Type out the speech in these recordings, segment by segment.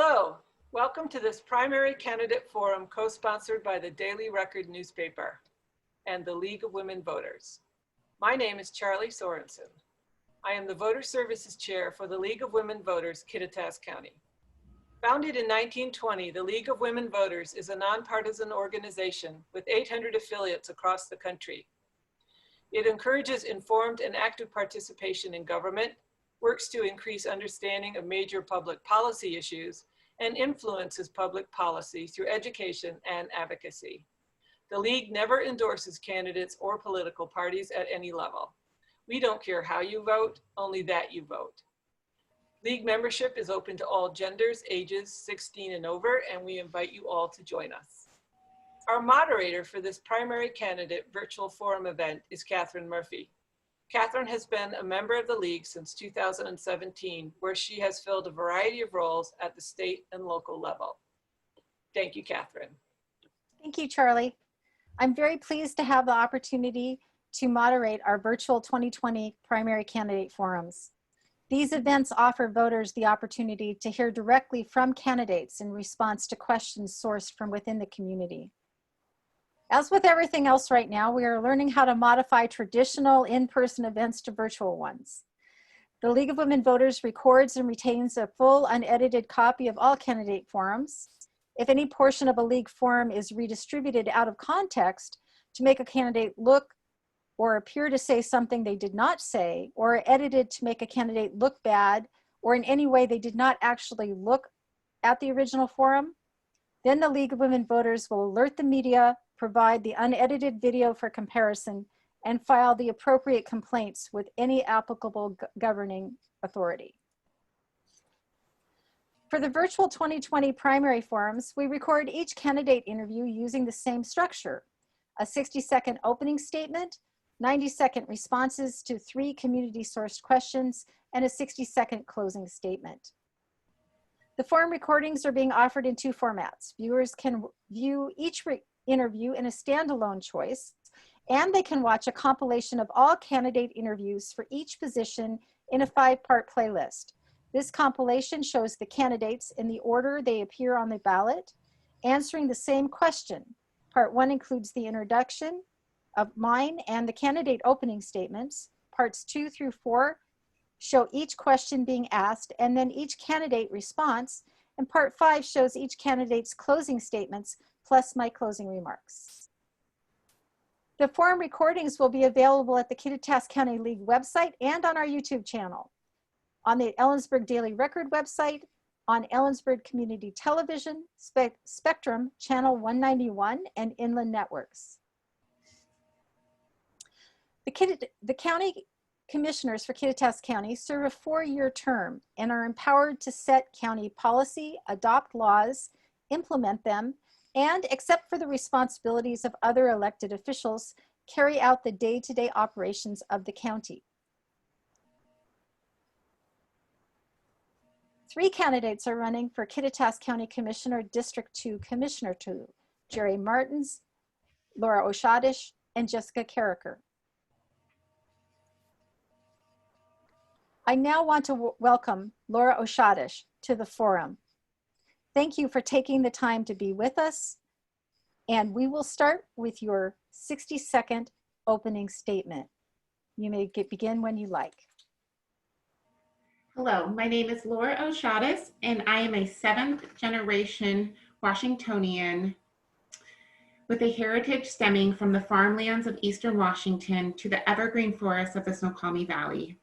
Hello, welcome to this primary candidate forum co-sponsored by the Daily Record newspaper and the League of Women Voters. My name is Charlie Sorensen. I am the Voter Services Chair for the League of Women Voters, Osiadacz County. Founded in 1920, the League of Women Voters is a nonpartisan organization with 800 affiliates across the country. It encourages informed and active participation in government, works to increase understanding of major public policy issues, and influences public policy through education and advocacy. The League never endorses candidates or political parties at any level. We don't care how you vote, only that you vote. League membership is open to all genders, ages 16 and over, and we invite you all to join us. Our moderator for this primary candidate virtual forum event is Catherine Murphy. Catherine has been a member of the League since 2017, where she has filled a variety of roles at the state and local level. Thank you, Catherine. Thank you, Charlie. I'm very pleased to have the opportunity to moderate our virtual 2020 primary candidate forums. These events offer voters the opportunity to hear directly from candidates in response to questions sourced from within the community. As with everything else right now, we are learning how to modify traditional in-person events to virtual ones. The League of Women Voters records and retains a full unedited copy of all candidate forums. If any portion of a League forum is redistributed out of context to make a candidate look or appear to say something they did not say, or edited to make a candidate look bad, or in any way they did not actually look at the original forum, then the League of Women Voters will alert the media, provide the unedited video for comparison, and file the appropriate complaints with any applicable governing authority. For the virtual 2020 primary forums, we record each candidate interview using the same structure: a 60-second opening statement, 90-second responses to 3 community-sourced questions, and a 60-second closing statement. The forum recordings are being offered in 2 formats. Viewers can view each interview in a standalone choice, and they can watch a compilation of all candidate interviews for each position in a 5-part playlist. This compilation shows the candidates in the order they appear on the ballot, answering the same question. Part 1 includes the introduction of mine and the candidate opening statements. Parts 2 through 4 show each question being asked and then each candidate response, and part 5 shows each candidate's closing statements plus my closing remarks. The forum recordings will be available at the Osiadacz County League website and on our YouTube channel, on the Ellensburg Daily Record website, on Ellensburg Community Television, Spectrum Channel 191, and Inland Networks. The county commissioners for Osiadacz County serve a 4-year term and are empowered to set county policy, adopt laws, implement them, and, except for the responsibilities of other elected officials, carry out the day-to-day operations of the county. 3 candidates are running for Osiadacz County Commissioner District 2 Commissioner 2, Jerry Martins, Laura Osiadacz, and Jessica Carricker. I now want to welcome Laura Osiadacz to the forum. Thank you for taking the time to be with us, and we will start with your 60-second opening statement. You may begin when you like. Hello, my name is Laura Osiadacz, and I am a 7th-generation Washingtonian with a heritage stemming from the farmlands of Eastern Washington to the evergreen forests of the Snoqualmie Valley.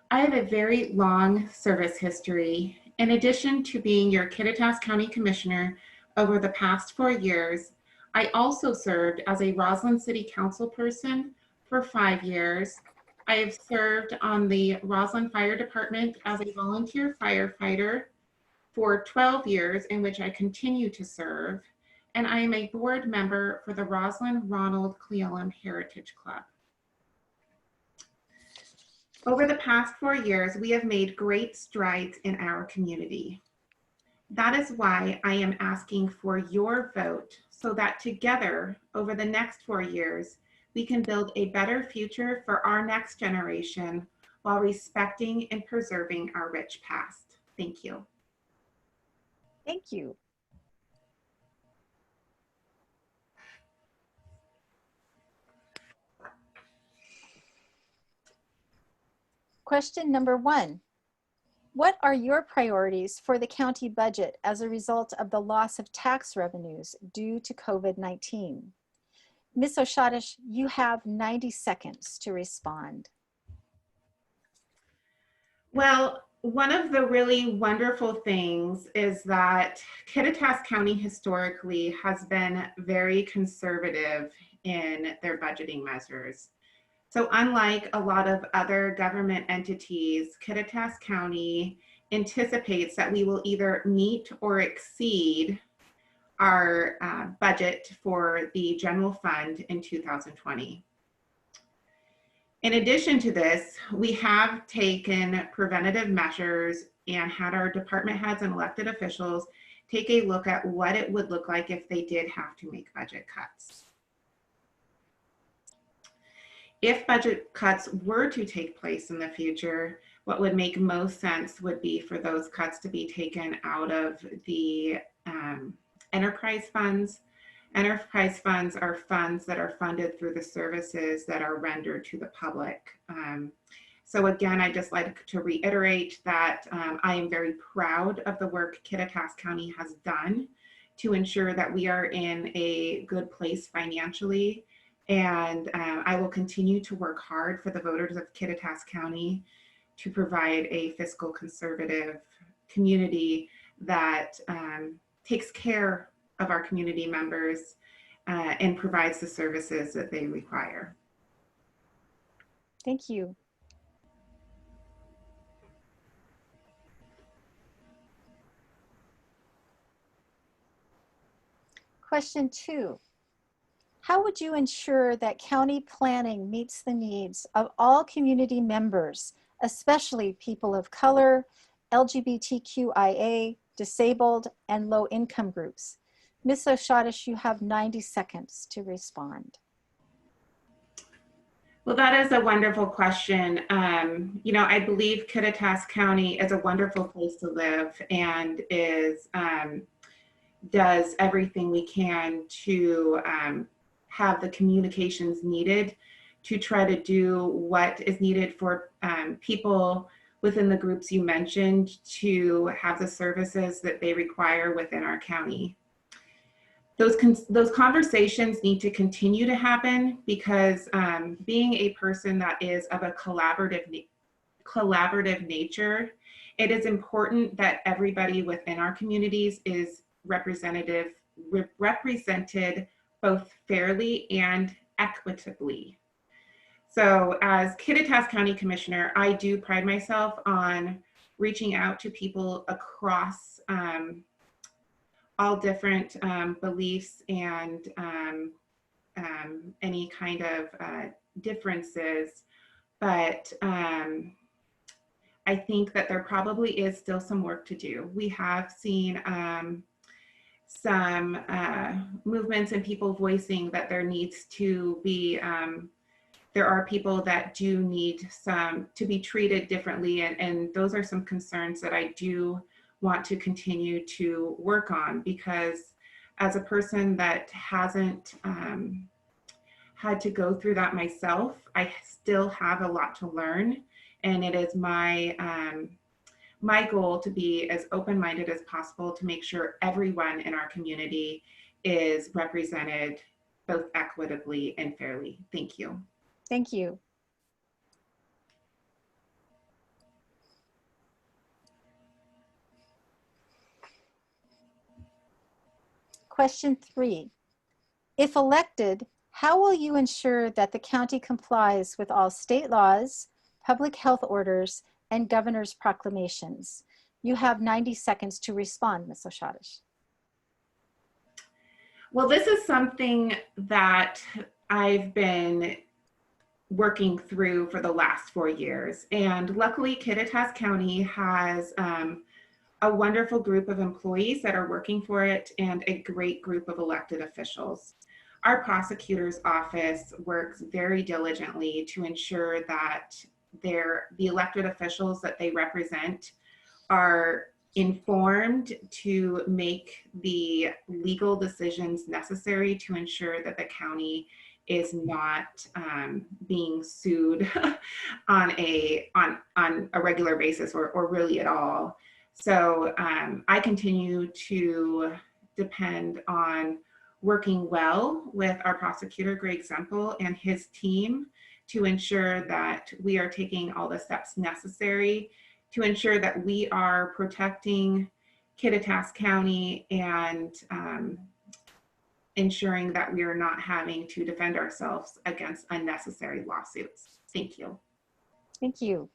I have a very long service history. In addition to being your Osiadacz County Commissioner over the past 4 years, I also served as a Roslyn City Council person for 5 years. I have served on the Roslyn Fire Department as a volunteer firefighter for 12 years, in which I continue to serve, and I am a board member for the Roslyn Ronald Cleolum Heritage Club. Over the past 4 years, we have made great strides in our community. That is why I am asking for your vote so that together, over the next 4 years, we can build a better future for our next generation while respecting and preserving our rich past. Thank you. Thank you. Question number 1. What are your priorities for the county budget as a result of the loss of tax revenues due to COVID-19? Ms. Osiadacz, you have 90 seconds to respond. Well, one of the really wonderful things is that Kittitas County historically has been very conservative in their budgeting measures. So unlike a lot of other government entities, Kittitas County anticipates that we will either meet or exceed our budget for the general fund in 2020. In addition to this, we have taken preventative measures and had our department heads and elected officials take a look at what it would look like if they did have to make budget cuts. If budget cuts were to take place in the future, what would make most sense would be for those cuts to be taken out of the enterprise funds. Enterprise funds are funds that are funded through the services that are rendered to the public. So again, I just like to reiterate that I am very proud of the work Kittitas County has done to ensure that we are in a good place financially. And I will continue to work hard for the voters of Kittitas County to provide a fiscal conservative community that takes care of our community members and provides the services that they require. Thank you. Question 2. How would you ensure that county planning meets the needs of all community members, especially people of color, LGBTQIA, disabled, and low-income groups? Ms. Osiadacz, you have 90 seconds to respond. Well, that is a wonderful question. You know, I believe Kittitas County is a wonderful place to live and does everything we can to have the communications needed to try to do what is needed for people within the groups you mentioned to have the services that they require within our county. Those conversations need to continue to happen because being a person that is of a collaborative nature, it is important that everybody within our communities is represented both fairly and equitably. So as Kittitas County Commissioner, I do pride myself on reaching out to people across all different beliefs and any kind of differences. But I think that there probably is still some work to do. We have seen some movements and people voicing that there needs to be, there are people that do need to be treated differently. And those are some concerns that I do want to continue to work on, because as a person that hasn't had to go through that myself, I still have a lot to learn. And it is my goal to be as open-minded as possible to make sure everyone in our community is represented both equitably and fairly. Thank you. Thank you. Question 3. If elected, how will you ensure that the county complies with all state laws, public health orders, and governor's proclamations? You have 90 seconds to respond, Ms. Osiadacz. Well, this is something that I've been working through for the last 4 years. And luckily, Kittitas County has a wonderful group of employees that are working for it and a great group of elected officials. Our prosecutor's office works very diligently to ensure that the elected officials that they represent are informed to make the legal decisions necessary to ensure that the county is not being sued on a regular basis or really at all. So I continue to depend on working well with our prosecutor, Greg Semple, and his team to ensure that we are taking all the steps necessary to ensure that we are protecting Osiadacz County and ensuring that we are not having to defend ourselves against unnecessary lawsuits. Thank you. Thank you.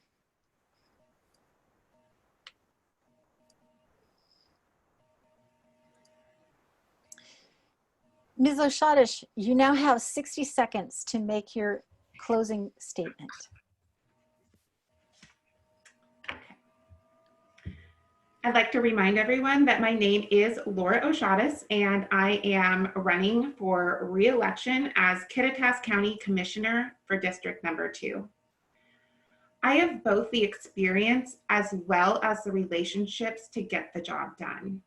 Ms. Osiadacz, you now have 60 seconds to make your closing statement. I'd like to remind everyone that my name is Laura Osiadacz, and I am running for re-election as Osiadacz County Commissioner for District Number 2. I have both the experience as well as the relationships to get the job done.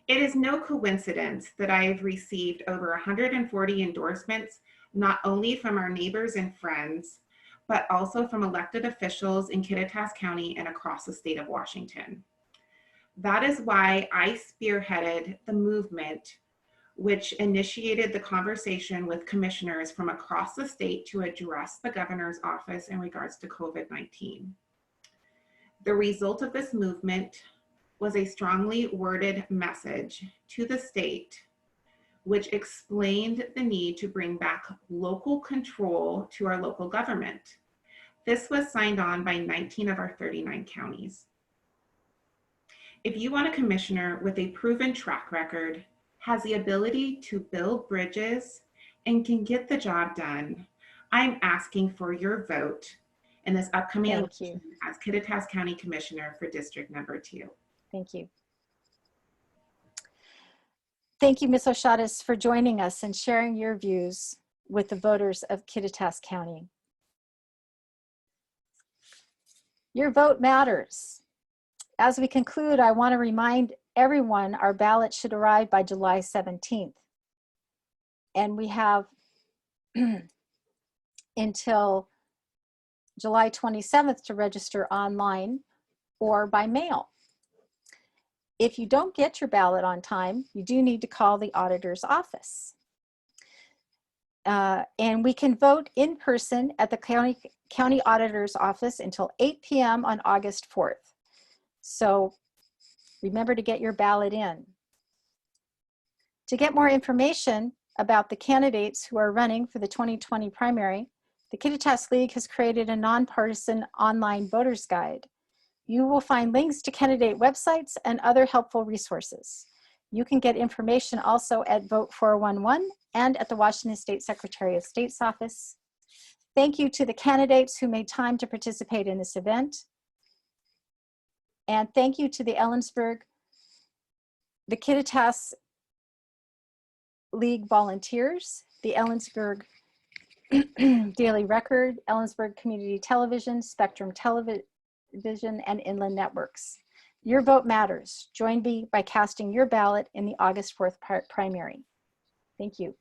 It is no coincidence that I have received over 140 endorsements, not only from our neighbors and friends, but also from elected officials in Osiadacz County and across the state of Washington. That is why I spearheaded the movement which initiated the conversation with commissioners from across the state to address the governor's office in regards to COVID-19. The result of this movement was a strongly worded message to the state, which explained the need to bring back local control to our local government. This was signed on by 19 of our 39 counties. If you want a commissioner with a proven track record, has the ability to build bridges, and can get the job done, I'm asking for your vote in this upcoming election as Osiadacz County Commissioner for District Number 2. Thank you. Thank you, Ms. Osiadacz, for joining us and sharing your views with the voters of Osiadacz County. Your vote matters. As we conclude, I want to remind everyone our ballot should arrive by July 17th. And we have until July 27th to register online or by mail. If you don't get your ballot on time, you do need to call the auditor's office. And we can vote in person at the county auditor's office until 8 p.m. on August 4th. So remember to get your ballot in. To get more information about the candidates who are running for the 2020 primary, the Osiadacz League has created a nonpartisan online voters guide. You will find links to candidate websites and other helpful resources. You can get information also at Vote 411 and at the Washington State Secretary of State's office. Thank you to the candidates who made time to participate in this event. And thank you to the Osiadacz League volunteers, the Ellensburg Daily Record, Ellensburg Community Television, Spectrum Television, and Inland Networks. Your vote matters. Join me by casting your ballot in the August 4th primary. Thank you.